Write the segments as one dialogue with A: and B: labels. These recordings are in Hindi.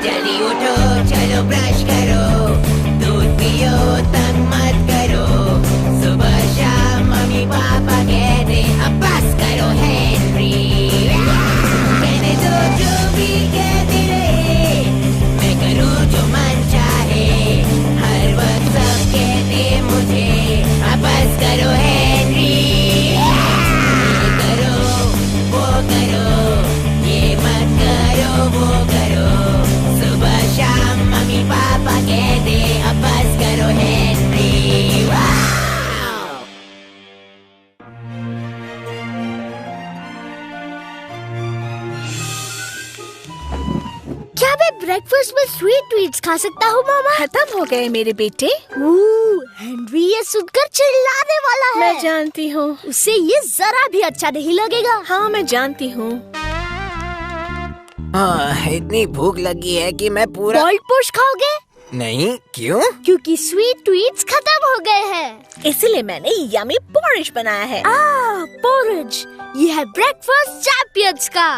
A: जल्दी उठो, चलो ब्रश करो, दूध पियो, तंग मत करो, सुबह शाम मम्मी पापा कहते अब बस करो हेनरी। कहने दो जो भी कहते रहे, मैं करूँ जो मन चाहे, हर वक्त सब कहते मुझे अब बस करो हेनरी। ये करो, वो करो, ये मत करो, वो करो, सुबह शाम मम्मी पापा कहते अब बस करो हेनरी। वाह!
B: क्या मैं ब्रेकफास्ट में स्वीट ट्वीट्स खा सकता हूँ मामा?
C: खत्म हो गए मेरे बेटे।
B: हेनरी ये सुनकर चिल्लाने वाला है।
C: मैं जानती हूँ।
B: उसे ये जरा भी अच्छा नहीं लगेगा।
C: हाँ मैं जानती हूँ।
A: इतनी भूख लगी है कि मैं पूरा
B: बॉइल्ड पोस्ट खाओगे?
A: नहीं, क्यों?
B: क्योंकि स्वीट ट्वीट्स खत्म हो गए हैं।
C: इसलिए मैंने यमी पोरिज बनाया है।
B: पोरिज, ये है ब्रेकफास्ट चैंपियंस का।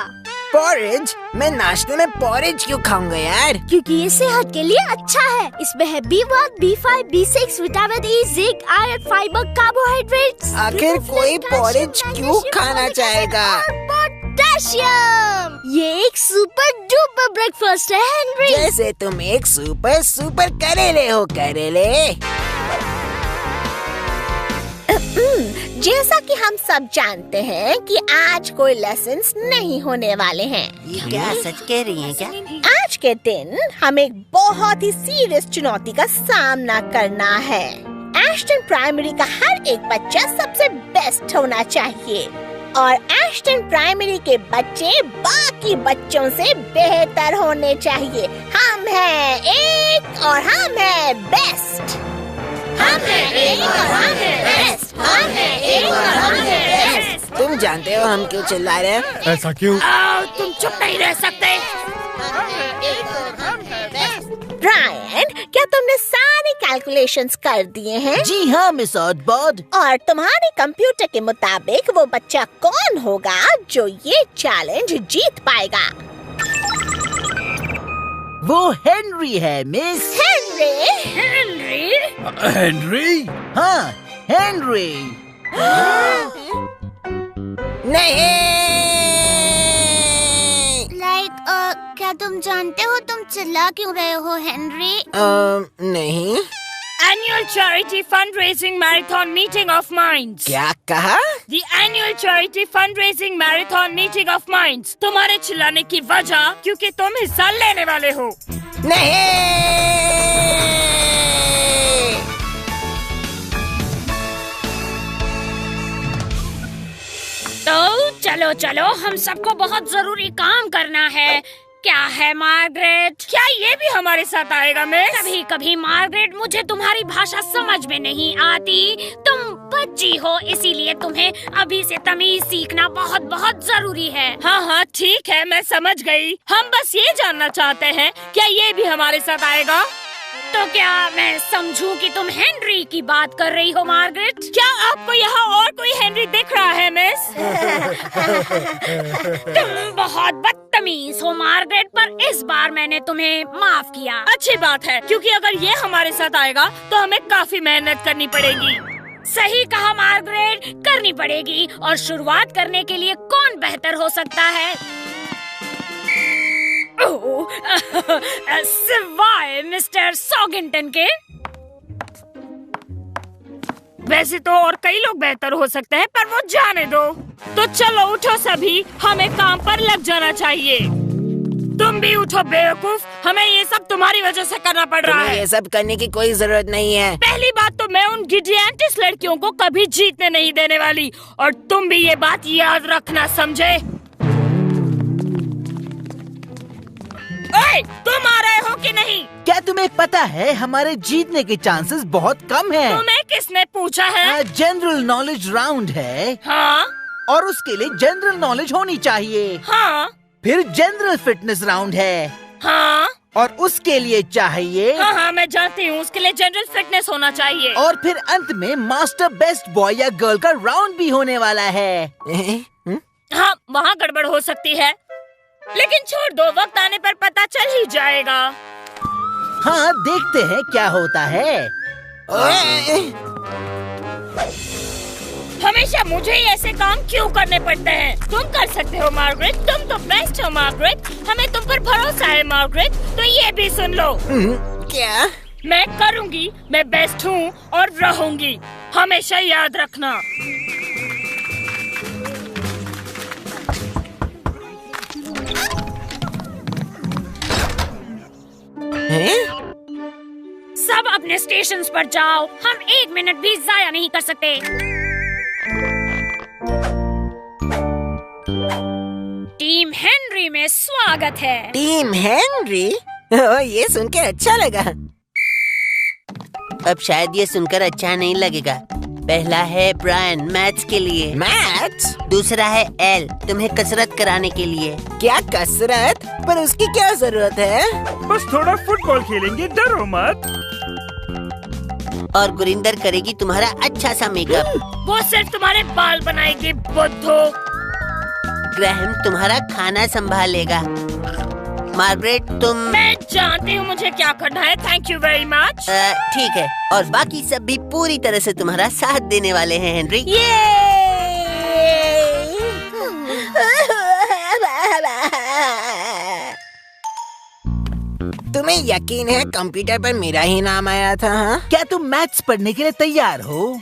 A: पॉरेज? मैं नाश्ते में पॉरेज क्यों खाऊंगा यार?
B: क्योंकि ये सेहत के लिए अच्छा है। इसमें है B1, B5, B6, vitamin E, zinc, iron, fibre, carbohydrates.
A: आखिर कोई पॉरेज क्यों खाना चाहेगा?
B: पोटेशियम। ये एक सुपर डुपर ब्रेकफास्ट है हेनरी।
A: जैसे तुम एक सुपर करेले हो करेले।
C: जैसा कि हम सब जानते हैं कि आज कोई लेसन्स नहीं होने वाले हैं।
A: ये क्या सच कह रही हैं क्या?
C: आज के दिन हमें एक बहुत ही सीरियस चुनौती का सामना करना है। एश्टन प्राइमरी का हर एक बच्चा सबसे बेस्ट होना चाहिए और एश्टन प्राइमरी के बच्चे बाकी बच्चों से बेहतर होने चाहिए। हम हैं एक और हम हैं बेस्ट। हम हैं एक और हम हैं बेस्ट। हम हैं एक और हम हैं बेस्ट।
A: तुम जानते हो हम क्यों चिल्ला रहे हैं?
D: ऐसा क्यों?
A: तुम चुप नहीं रह सकते।
C: ब्रायन, क्या तुमने सारे कैलकुलेशंस कर दिए हैं?
A: जी हाँ मिस ऑटबॉड।
C: और तुम्हारे कंप्यूटर के मुताबिक वो बच्चा कौन होगा जो ये चैलेंज जीत पाएगा?
E: वो हेनरी है मिस।
C: हेनरी? हेनरी?
D: हेनरी?
E: हाँ हेनरी।
A: नहीं।
B: क्या तुम जानते हो तुम चिल्ला क्यों रहे हो हेनरी?
A: नहीं।
F: Annual Charity Fundraising Marathon Meeting of Minds.
A: क्या कहा?
F: The Annual Charity Fundraising Marathon Meeting of Minds. तुम्हारे चिल्लाने की वजह क्योंकि तुम हिस्सा लेने वाले हो।
A: नहीं।
F: तो चलो चलो, हम सबको बहुत जरूरी काम करना है। क्या है मार्गरेट? क्या ये भी हमारे साथ आएगा मिस? कभी कभी मार्गरेट, मुझे तुम्हारी भाषा समझ में नहीं आती। तुम बच्ची हो, इसीलिए तुम्हें अभी से तमीज सीखना बहुत बहुत जरूरी है। हाँ हाँ ठीक है, मैं समझ गई। हम बस ये जानना चाहते हैं, क्या ये भी हमारे साथ आएगा? तो क्या मैं समझूं कि तुम हेनरी की बात कर रही हो मार्गरेट? क्या आपको यहाँ और कोई हेनरी दिख रहा है मिस? तुम बहुत बदतमीज हो मार्गरेट, पर इस बार मैंने तुम्हें माफ किया। अच्छी बात है, क्योंकि अगर ये हमारे साथ आएगा तो हमें काफी मेहनत करनी पड़ेगी। सही कहा मार्गरेट, करनी पड़ेगी। और शुरुआत करने के लिए कौन बेहतर हो सकता है? सिवाय मिस्टर सॉगिंटन के। वैसे तो और कई लोग बेहतर हो सकते हैं, पर वो जाने दो। तो चलो उठो सभी, हमें काम पर लग जाना चाहिए। तुम भी उठो बेवकूफ, हमें ये सब तुम्हारी वजह से करना पड़ रहा है।
A: ये सब करने की कोई जरूरत नहीं है।
F: पहली बात तो मैं उन गिडियंटिस लड़कियों को कभी जीतने नहीं देने वाली, और तुम भी ये बात याद रखना, समझे? तुम आ रहे हो कि नहीं?
E: क्या तुम्हें पता है हमारे जीतने के चांसेस बहुत कम हैं।
F: तुम्हें किसने पूछा है?
E: जनरल नॉलेज राउंड है।
F: हाँ?
E: और उसके लिए जनरल नॉलेज होनी चाहिए।
F: हाँ?
E: फिर जनरल फिटनेस राउंड है।
F: हाँ?
E: और उसके लिए चाहिए।
F: हाँ हाँ मैं जानती हूँ, उसके लिए जनरल फिटनेस होना चाहिए।
E: और फिर अंत में मास्टर बेस्ट बॉय या गर्ल का राउंड भी होने वाला है।
F: हाँ, वहाँ गड़बड़ हो सकती है। लेकिन छोड़ दो, वक्त आने पर पता चल ही जाएगा।
E: हाँ, देखते हैं क्या होता है।
F: हमेशा मुझे ही ऐसे काम क्यों करने पड़ते हैं? तुम कर सकते हो मार्गरेट, तुम तो बेस्ट हो मार्गरेट। हमें तुम पर भरोसा है मार्गरेट। तो ये भी सुन लो।
C: क्या?
F: मैं करूँगी, मैं बेस्ट हूँ और रहूँगी, हमेशा याद रखना। सब अपने स्टेशंस पर जाओ, हम 1 मिनट भी जाया नहीं कर सकते। टीम हेनरी में स्वागत है।
C: Team Henry? ये सुन के अच्छा लगा।
D: अब शायद ये सुनकर अच्छा नहीं लगेगा। पहला है ब्रायन मैथ्स के लिए।
C: मैथ्स?
D: दूसरा है एल तुम्हें कसरत कराने के लिए।
C: क्या कसरत? पर उसकी क्या जरूरत है?
G: बस थोड़ा फुटबॉल खेलेंगे, डरो मत।
D: और गुरिंदर करेगी तुम्हारा अच्छा सा मेकअप।
F: वो सिर्फ तुम्हारे बाल बनाएगी बुद्धू।
D: ग्रैहम तुम्हारा खाना संभालेगा। मार्गरेट तुम।
F: मैं जानती हूँ मुझे क्या करना है। Thank you very much.
D: ठीक है, और बाकी सब भी पूरी तरह से तुम्हारा साथ देने वाले हैं हेनरी।
C: तुम्हें यकीन है कंप्यूटर पर मेरा ही नाम आया था? हाँ?
E: क्या तुम मैथ्स पढ़ने के लिए तैयार हो?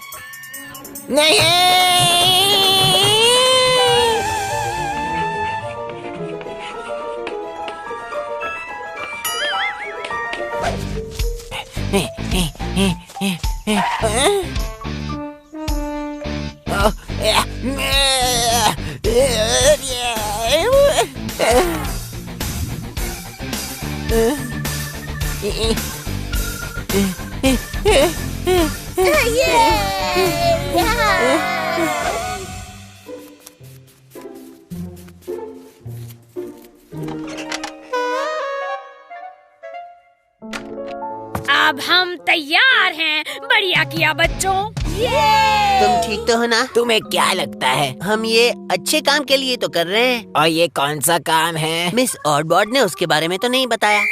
F: अब हम तैयार हैं। बढ़िया किया बच्चों।
D: तुम ठीक तो हो ना?
C: तुम्हें क्या लगता है?
D: हम ये अच्छे काम के लिए तो कर रहे हैं।
C: और ये कौन सा काम है?
D: मिस ऑडबॉर्ड ने उसके बारे में तो नहीं बताया।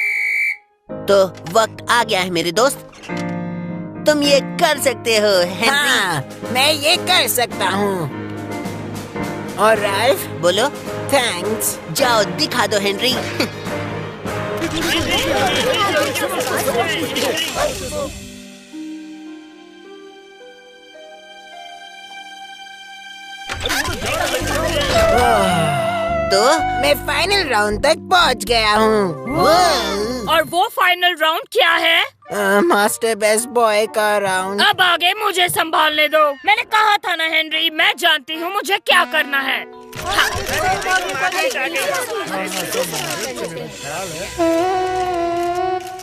D: तो वक्त आ गया है मेरे दोस्त, तुम ये कर सकते हो हेनरी।
C: हाँ, मैं ये कर सकता हूँ। और राल्फ?
D: बोलो।
C: थैंक्स।
D: जाओ दिखा दो हेनरी।
C: तो मैं फाइनल राउंड तक पहुंच गया हूँ।
F: और वो फाइनल राउंड क्या है?
C: मास्टर बेस्ट बॉय का राउंड।
F: अब आगे मुझे संभालने दो। मैंने कहा था ना हेनरी, मैं जानती हूँ मुझे क्या करना है।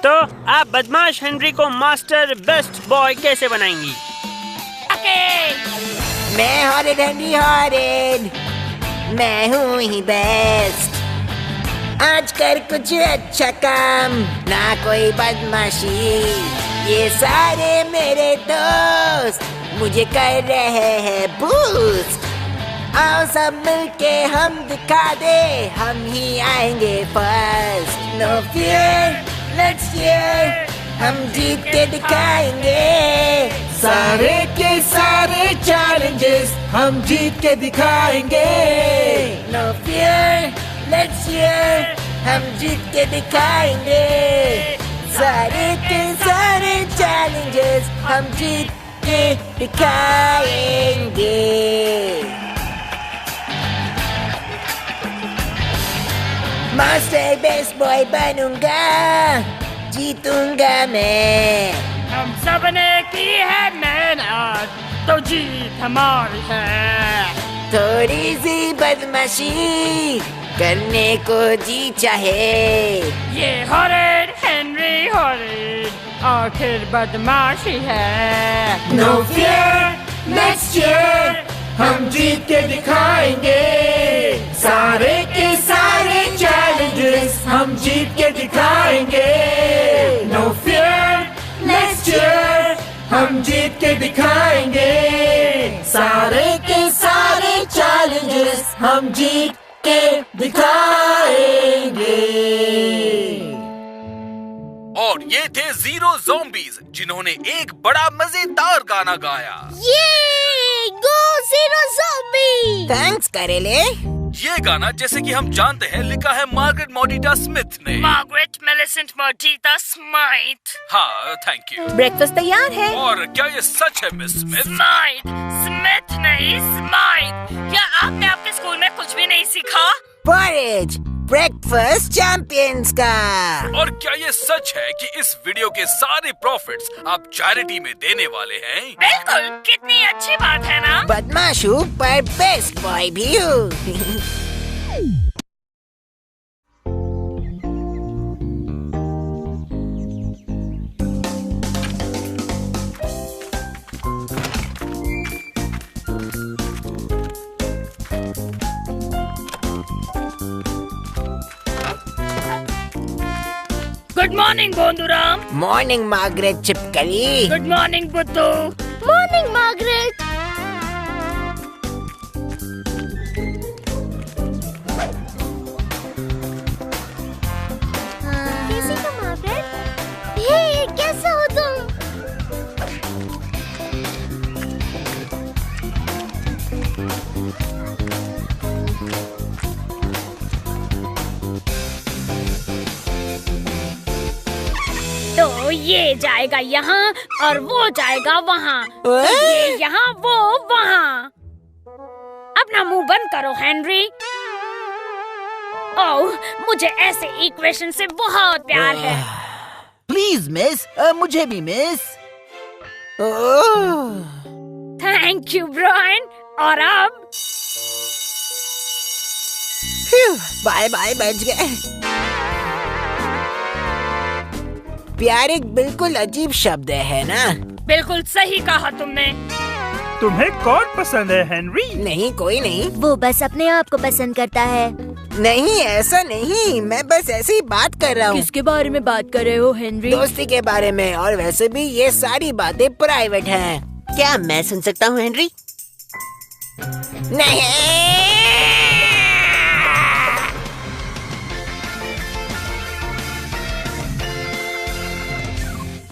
G: तो आप बदमाश हेनरी को मास्टर बेस्ट बॉय कैसे बनाएंगी?
C: मैं हॉरिड हेनरी हॉरिड, मैं हूँ ही बेस्ट। आज कर कुछ अच्छा काम, ना कोई बदमाशी। ये सारे मेरे दोस्त मुझे कर रहे हैं बूस्ट। आओ सब मिलके हम दिखा दे, हम ही आएंगे first. No fear, let's hear, हम जीत के दिखाएंगे।
H: सारे के सारे चैलेंजेस हम जीत के दिखाएंगे।
C: नो फियर, लेट्स हियर, हम जीत के दिखाएंगे। सारे के सारे चैलेंजेस हम जीत के दिखाएंगे। मास्टर बेस्ट बॉय बनूंगा, जीतूंगा मैं।
F: हम सब ने की है मेहनत, तो जीत हमारी है।
C: थोड़ी सी बदमाशी करने को जी चाहे।
F: ये हॉरिड हेनरी हॉरिड, आखिर बदमाशी है।
H: नो फियर, लेट्स चीयर, हम जीत के दिखाएंगे। सारे के सारे चैलेंजेस हम जीत के दिखाएंगे। नो फियर, लेट्स चीयर, हम जीत के दिखाएंगे। सारे के सारे चैलेंजेस हम जीत के दिखाएंगे।
I: ये थे जीरो ज़ॉम्बीज़ जिन्होंने एक बड़ा मजेदार गाना गाया।
B: ये गो जीरो ज़ॉम्बी।
C: थैंक्स करेले।
I: ये गाना जैसे कि हम जानते हैं लिखा है मार्गरेट मोडिटा स्मिथ ने।
F: Margaret Melicent Modita Smith.
I: हाँ, थैंक यू।
C: ब्रेकफास्ट तैयार है।
I: और क्या ये सच है मिस स्मिथ?
F: स्मिथ नहीं स्माइथ। क्या आपने आपके स्कूल में कुछ भी नहीं सीखा?
C: पॉरेज, ब्रेकफास्ट चैंपियंस का।
I: और क्या ये सच है कि इस वीडियो के सारे प्रॉफिट्स आप चैरिटी में देने वाले हैं?
F: बिल्कुल, कितनी अच्छी बात है ना?
C: बदमाश हूँ पर बेस्ट बॉय भी हूँ।
F: Good morning Bonduram.
C: Morning Margaret चिपकली।
F: गुड मॉर्निंग बुद्धू।
B: Morning Margaret. कैसी हो मार्गरेट? हे, कैसे हो तुम?
F: तो ये जाएगा यहाँ और वो जाएगा वहाँ। तो ये यहाँ वो वहाँ। अपना मुंह बंद करो हेनरी। ओह, मुझे ऐसे इक्वेशन से बहुत प्यार है।
E: प्लीज मिस, मुझे भी मिस।
F: Thank you Brian. और अब
C: बाय बाय, बच गए। प्यार एक बिल्कुल अजीब शब्द है ना?
F: बिल्कुल सही कहा तुमने।
H: तुम्हें कौन पसंद है हेनरी?
C: नहीं, कोई नहीं।
B: वो बस अपने आप को पसंद करता है।
C: नहीं, ऐसा नहीं, मैं बस ऐसे ही बात कर रहा हूँ।
B: किसके बारे में बात कर रहे हो हेनरी?
C: दोस्ती के बारे में। और वैसे भी ये सारी बातें प्राइवेट हैं।
D: क्या मैं सुन सकता हूँ हेनरी?
C: नहीं।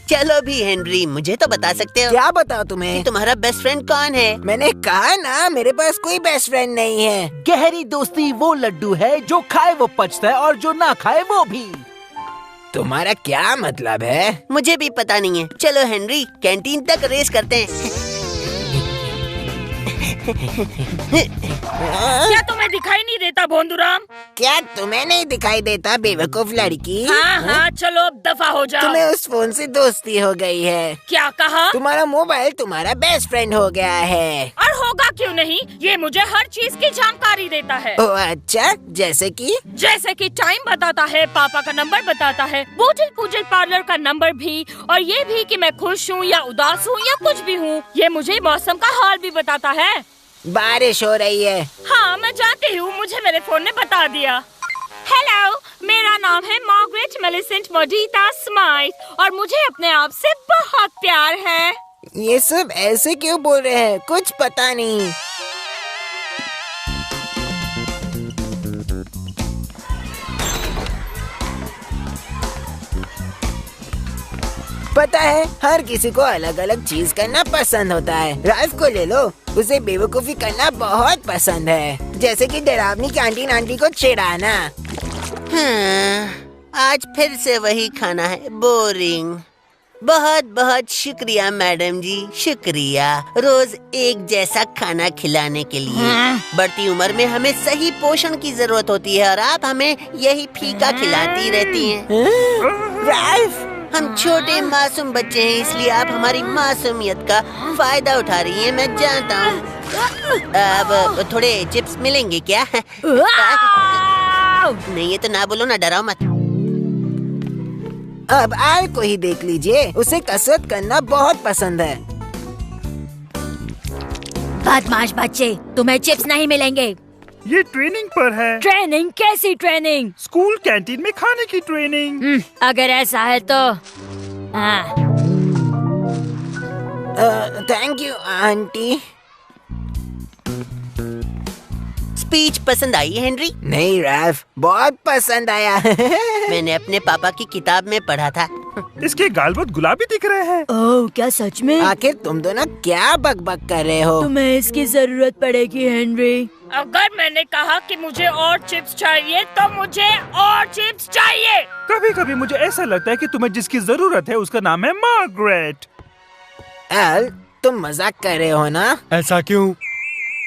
D: चलो भी हेनरी, मुझे तो बता सकते हो।
C: क्या बताओ तुम्हें?
D: कि तुम्हारा बेस्ट फ्रेंड कौन है?
C: मैंने कहा ना, मेरे पास कोई बेस्ट फ्रेंड नहीं है।
E: गहरी दोस्ती वो लड्डू है जो खाए वो पचता है और जो ना खाए वो भी।
C: तुम्हारा क्या मतलब है?
D: मुझे भी पता नहीं है। चलो हेनरी, कैंटीन तक रेस करते हैं।
F: क्या तुम्हें दिखाई नहीं देता बोंदूराम?
C: क्या तुम्हें नहीं दिखाई देता बेवकूफ लड़की?
F: हाँ, चलो अब दफा हो जाओ।
C: तुम्हें उस फोन से दोस्ती हो गई है।
F: क्या कहा?
C: तुम्हारा मोबाइल तुम्हारा बेस्ट फ्रेंड हो गया है।
F: और होगा क्यों नहीं? ये मुझे हर चीज की जानकारी देता है।
C: ओह अच्छा, जैसे कि
F: टाइम बताता है, पापा का नंबर बताता है, पूजल पार्लर का नंबर भी, और ये भी कि मैं खुश हूँ या उदास हूँ या कुछ भी हूँ। ये मुझे मौसम का हाल भी बताता है।
C: बारिश हो रही है।
F: हाँ, मैं जानती हूँ, मुझे मेरे फोन ने बता दिया। हेलो, मेरा नाम है मार्गरेट मेलिसेंट मोडिटा स्माइथ और मुझे अपने आप से बहुत प्यार है।
C: ये सब ऐसे क्यों बोल रहे हैं? कुछ पता नहीं। पता है, हर किसी को अलग अलग चीज करना पसंद होता है। राइफ को ले लो, उसे बेवकूफी करना बहुत पसंद है, जैसे कि डरावनी कैंटीन आंटी को चिढ़ाना।
D: हाँ, आज फिर से वही खाना है, बोरिंग। बहुत बहुत शुक्रिया मैडम जी, शुक्रिया रोज एक जैसा खाना खिलाने के लिए। बढ़ती उम्र में हमें सही पोषण की जरूरत होती है और आप हमें यही फीका खिलाती रहती हैं।
C: राइफ,
D: हम छोटे मासूम बच्चे हैं, इसलिए आप हमारी मासूमियत का फायदा उठा रही हैं, मैं जानता हूँ। अब थोड़े चिप्स मिलेंगे क्या? नहीं, ये तो ना बोलो ना, डराओ मत।
C: अब आल को ही देख लीजिए, उसे कसरत करना बहुत पसंद है।
B: बदमाश बच्चे, तुम्हें चिप्स नहीं मिलेंगे।
H: ये ट्रेनिंग पर है।
B: ट्रेनिंग? कैसी ट्रेनिंग?
H: स्कूल कैंटीन में खाने की ट्रेनिंग।
B: अगर ऐसा है तो
C: थैंक यू आंटी।
D: स्पीच पसंद आई हेनरी?
C: नहीं राल्फ, बहुत पसंद आया।
D: मैंने अपने पापा की किताब में पढ़ा था
E: इसके गाल बहुत गुलाबी दिख रहे हैं।
J: ओह, क्या सच में?
K: आखिर तुम दोनों क्या बकबक कर रहे हो?
J: तुम्हें इसकी जरूरत पड़ेगी हेनरी।
F: अगर मैंने कहा कि मुझे और चिप्स चाहिए तो मुझे और चिप्स चाहिए।
E: कभी कभी मुझे ऐसा लगता है कि तुम्हें जिसकी जरूरत है उसका नाम है मार्गरेट।
K: एल, तुम मजाक कर रहे हो ना?
L: ऐसा क्यों?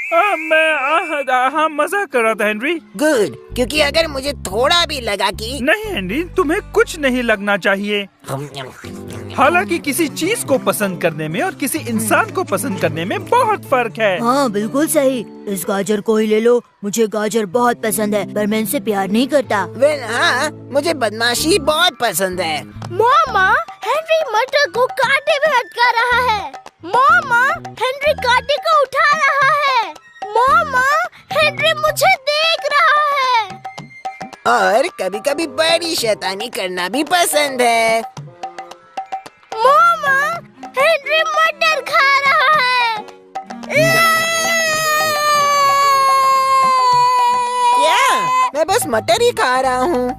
E: मैं मजाक कर रहा था हेनरी।
K: गुड, क्योंकि अगर मुझे थोड़ा भी लगा कि
E: नहीं हेनरी, तुम्हें कुछ नहीं लगना चाहिए। हालांकि किसी चीज को पसंद करने में और किसी इंसान को पसंद करने में बहुत फर्क है।
J: हाँ, बिल्कुल सही। इस गाजर को ही ले लो। मुझे गाजर बहुत पसंद है, पर मैं इनसे प्यार नहीं करता।
K: वेल हाँ, मुझे बदमाशी बहुत पसंद है।
B: मामा, हेनरी मटर को कांटे में अटका रहा है। मामा, हेनरी कांटे को उठा रहा है। मामा, हेनरी मुझे देख रहा है।
K: और कभी कभी बड़ी शैतानी करना भी पसंद है।
B: मामा, हेनरी मटर खा रहा है।
K: क्या? मैं बस मटर ही खा रहा हूँ।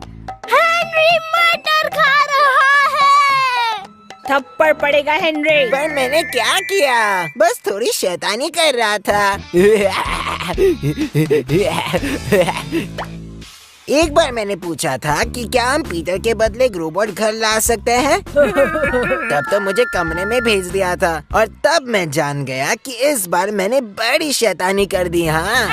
B: हेनरी मटर खा रहा है।
C: थप्पड़ पड़ेगा हेनरी।
K: पर मैंने क्या किया? बस थोड़ी शैतानी कर रहा था। एक बार मैंने पूछा था कि क्या हम पीटर के बदले एक रोबोट घर ला सकते हैं। तब तो मुझे कमरे में भेज दिया था और तब मैं जान गया कि इस बार मैंने बड़ी शैतानी कर दी। हाँ,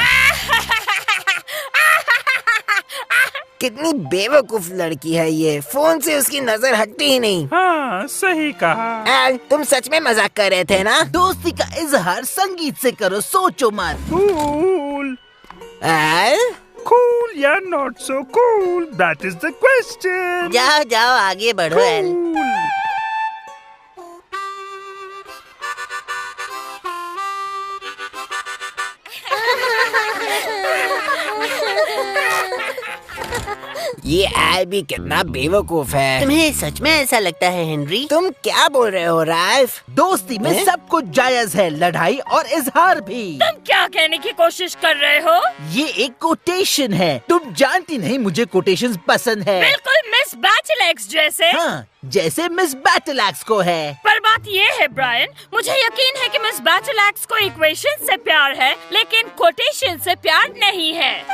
K: कितनी बेवकूफ लड़की है ये। फोन से उसकी नजर हटती ही नहीं।
E: हाँ, सही कहा।
K: एल, तुम सच में मजाक कर रहे थे ना?
D: दोस्ती का इजहार संगीत से करो, सोचो मत।
E: कूल
K: एल,
E: कूल या not so cool, that is the question.
D: जाओ जाओ आगे बढ़ो एल।
K: ये एल भी कितना बेवकूफ है।
D: तुम्हें सच में ऐसा लगता है हेनरी?
K: तुम क्या बोल रहे हो राल्फ?
D: दोस्ती में सब कुछ जायज है, लड़ाई और इजहार भी।
F: तुम क्या कहने की कोशिश कर रहे हो?
D: ये एक कोटेशन है। तुम जानती नहीं मुझे कोटेशंस पसंद है।
F: बिल्कुल मिस बैटलैक्स जैसे।
D: हाँ, जैसे मिस बैटलैक्स को है।
F: पर बात ये है ब्रायन, मुझे यकीन है कि मिस बैटलैक्स को इक्वेशन से प्यार है, लेकिन कोटेशन से प्यार नहीं है।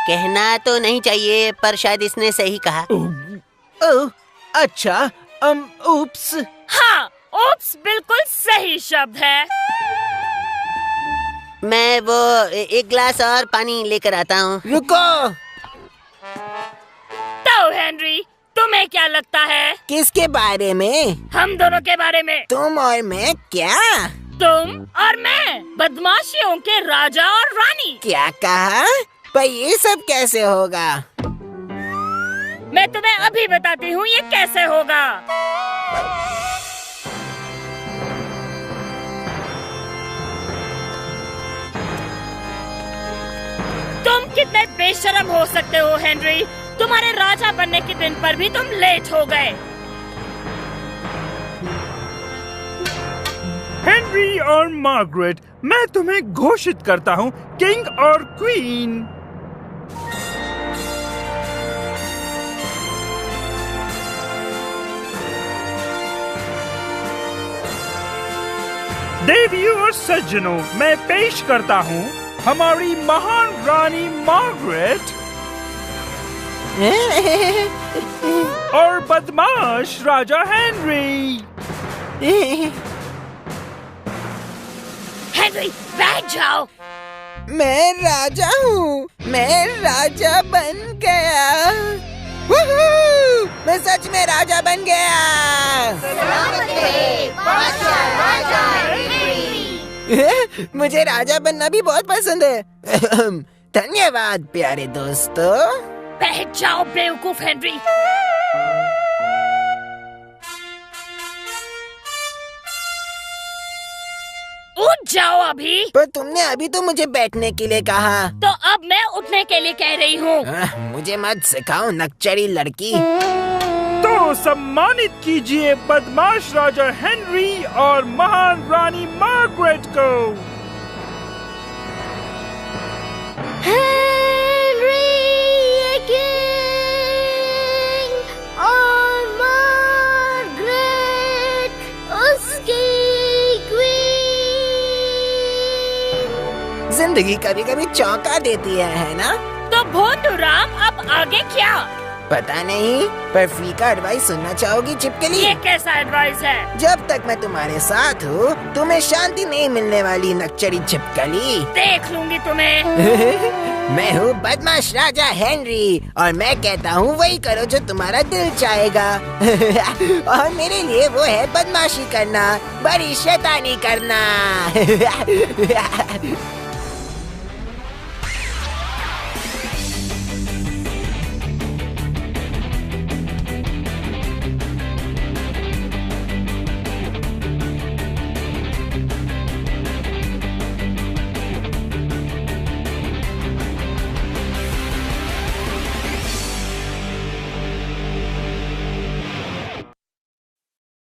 D: कहना तो नहीं चाहिए, पर शायद इसने सही कहा।
E: ओह, अच्छा,
D: उप्स।
F: हाँ, उप्स बिल्कुल सही शब्द है।
D: मैं वो एक ग्लास और पानी लेकर आता हूँ।
K: रुको।
F: तो हेनरी, तुम्हें क्या लगता है?
K: किसके बारे में?
F: हम दोनों के बारे में।
K: तुम और मैं? क्या?
F: तुम और मैं, बदमाशियों के राजा और रानी।
K: क्या कहा? पर ये सब कैसे होगा?
F: मैं तुम्हें अभी बताती हूँ ये कैसे होगा। तुम कितने बेशर्म हो सकते हो हेनरी। तुम्हारे राजा बनने के दिन पर भी तुम लेट हो गए।
E: हेनरी और मार्गरेट, मैं तुम्हें घोषित करता हूँ किंग और क्वीन। देवियों और सज्जनों, मैं पेश करता हूँ हमारी महान रानी मार्गरेट और बदमाश राजा हेनरी।
F: हेनरी, बैठ जाओ।
K: मैं राजा हूँ। मैं राजा बन गया। वूहू! मैं सच में राजा बन गया। मुझे राजा बनना भी बहुत पसंद है। धन्यवाद प्यारे दोस्तों।
F: बैठ जाओ बेवकूफ हेनरी। उठ जाओ अभी।
K: पर तुमने अभी तो मुझे बैठने के लिए कहा।
F: तो अब मैं उठने के लिए कह रही हूँ।
K: मुझे मत सिखाओ नकचरी लड़की।
E: तो सम्मानित कीजिए बदमाश राजा हेनरी और महान रानी मार्गरेट को।
B: हेनरी किंग और
K: जिंदगी कभी कभी चौंका देती है ना?
F: तो भोंदू राम अब आगे क्या?
K: पता नहीं, पर फ्री का एडवाइस सुनना चाहोगी छिपकली?
F: ये कैसा एडवाइस है?
K: जब तक मैं तुम्हारे साथ हूँ तुम्हें शांति नहीं मिलने वाली नक्चरी छिपकली।
F: देख लूंगी तुम्हें।
K: मैं हूँ बदमाश राजा हेनरी और मैं कहता हूँ वही करो जो तुम्हारा दिल चाहेगा। और मेरे लिए वो है बदमाशी करना, बड़ी शैतानी करना।